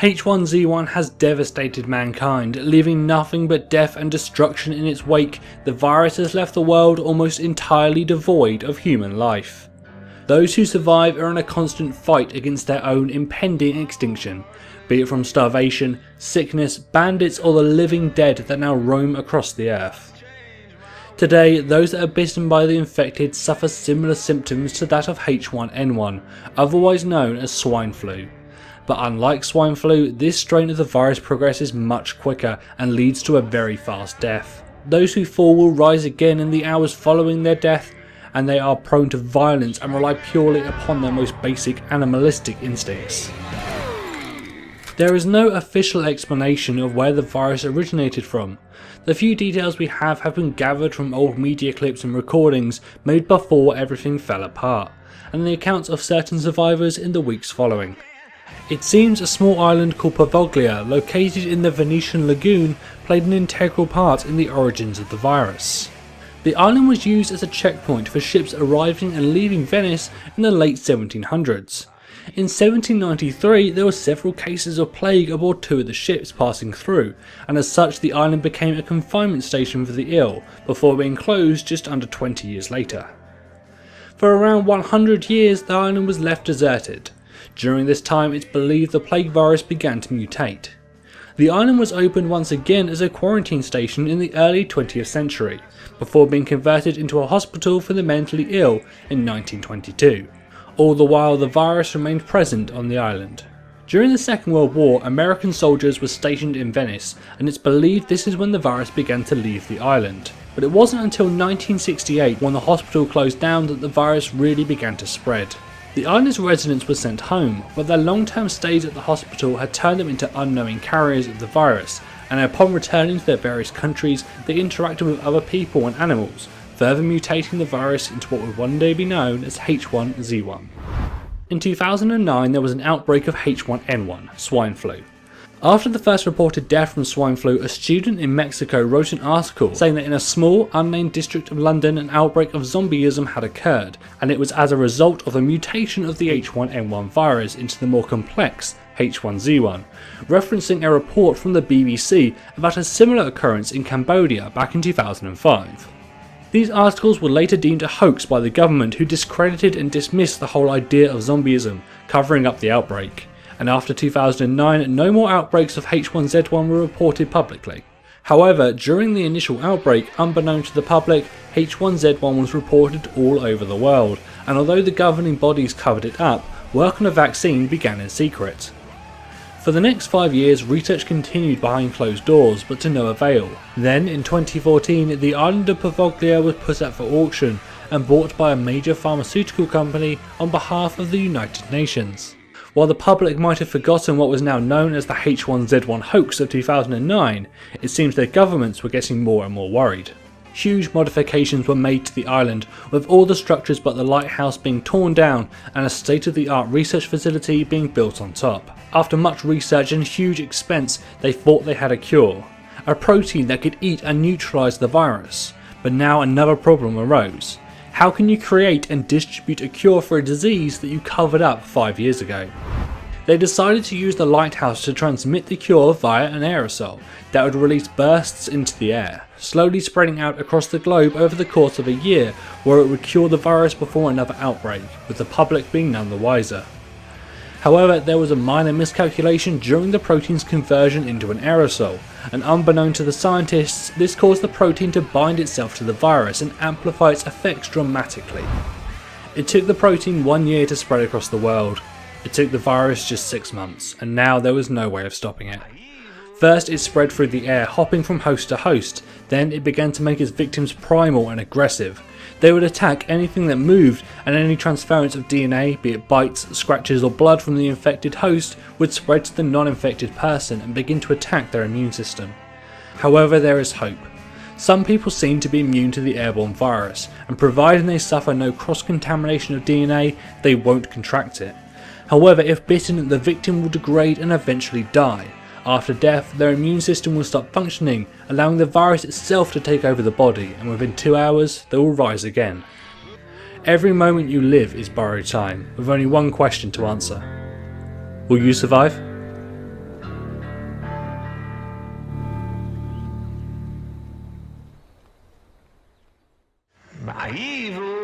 H1Z1 has devastated mankind, leaving nothing but death and destruction in its wake. The virus has left the world almost entirely devoid of human life. Those who survive are in a constant fight against their own impending extinction, be it from starvation, sickness, bandits or the living dead that now roam across the earth. Today, those that are bitten by the infected suffer similar symptoms to that of H1N1, otherwise known as swine flu. But unlike swine flu, this strain of the virus progresses much quicker and leads to a very fast death. Those who fall will rise again in the hours following their death, and they are prone to violence and rely purely upon their most basic animalistic instincts. There is no official explanation of where the virus originated from. The few details we have been gathered from old media clips and recordings made before everything fell apart, and the accounts of certain survivors in the weeks following. It seems a small island called Poveglia, located in the Venetian lagoon, played an integral part in the origins of the virus. The island was used as a checkpoint for ships arriving and leaving Venice in the late 1700s. In 1793 there were several cases of plague aboard two of the ships passing through, and as such the island became a confinement station for the ill, before being closed just under 20 years later. For around 100 years the island was left deserted. During this time it's believed the plague virus began to mutate. The island was opened once again as a quarantine station in the early 20th century, before being converted into a hospital for the mentally ill in 1922. All the while the virus remained present on the island. During the Second World War, American soldiers were stationed in Venice, and it's believed this is when the virus began to leave the island. But it wasn't until 1968, when the hospital closed down, that the virus really began to spread. The island's residents were sent home, but their long-term stays at the hospital had turned them into unknowing carriers of the virus, and upon returning to their various countries, they interacted with other people and animals, further mutating the virus into what would one day be known as H1Z1. In 2009 there was an outbreak of H1N1, swine flu. After the first reported death from swine flu, a student in Mexico wrote an article saying that in a small, unnamed district of London an outbreak of zombieism had occurred, and it was as a result of a mutation of the H1N1 virus into the more complex H1Z1, referencing a report from the BBC about a similar occurrence in Cambodia back in 2005. These articles were later deemed a hoax by the government, who discredited and dismissed the whole idea of zombieism, covering up the outbreak. And after 2009, no more outbreaks of H1Z1 were reported publicly. However, during the initial outbreak, unbeknown to the public, H1Z1 was reported all over the world, and although the governing bodies covered it up, work on a vaccine began in secret. For the next 5 years, research continued behind closed doors, but to no avail. Then, in 2014, the island of Poveglia was put up for auction and bought by a major pharmaceutical company on behalf of the United Nations. While the public might have forgotten what was now known as the H1Z1 hoax of 2009, it seems their governments were getting more and more worried. Huge modifications were made to the island, with all the structures but the lighthouse being torn down and a state-of-the-art research facility being built on top. After much research and huge expense, they thought they had a cure, a protein that could eat and neutralise the virus. But now another problem arose. How can you create and distribute a cure for a disease that you covered up 5 years ago? They decided to use the lighthouse to transmit the cure via an aerosol that would release bursts into the air, slowly spreading out across the globe over the course of a year, where it would cure the virus before another outbreak, with the public being none the wiser. However, there was a minor miscalculation during the protein's conversion into an aerosol, and unbeknown to the scientists, this caused the protein to bind itself to the virus and amplify its effects dramatically. It took the protein 1 year to spread across the world. It took the virus just 6 months, and now there was no way of stopping it. First it spread through the air, hopping from host to host, then it began to make its victims primal and aggressive. They would attack anything that moved, and any transference of DNA, be it bites, scratches or blood from the infected host, would spread to the non-infected person and begin to attack their immune system. However, there is hope. Some people seem to be immune to the airborne virus, and providing they suffer no cross-contamination of DNA, they won't contract it. However, if bitten, the victim will degrade and eventually die. After death, their immune system will stop functioning, allowing the virus itself to take over the body, and within 2 hours, they will rise again. Every moment you live is borrowed time, with only one question to answer. Will you survive? evil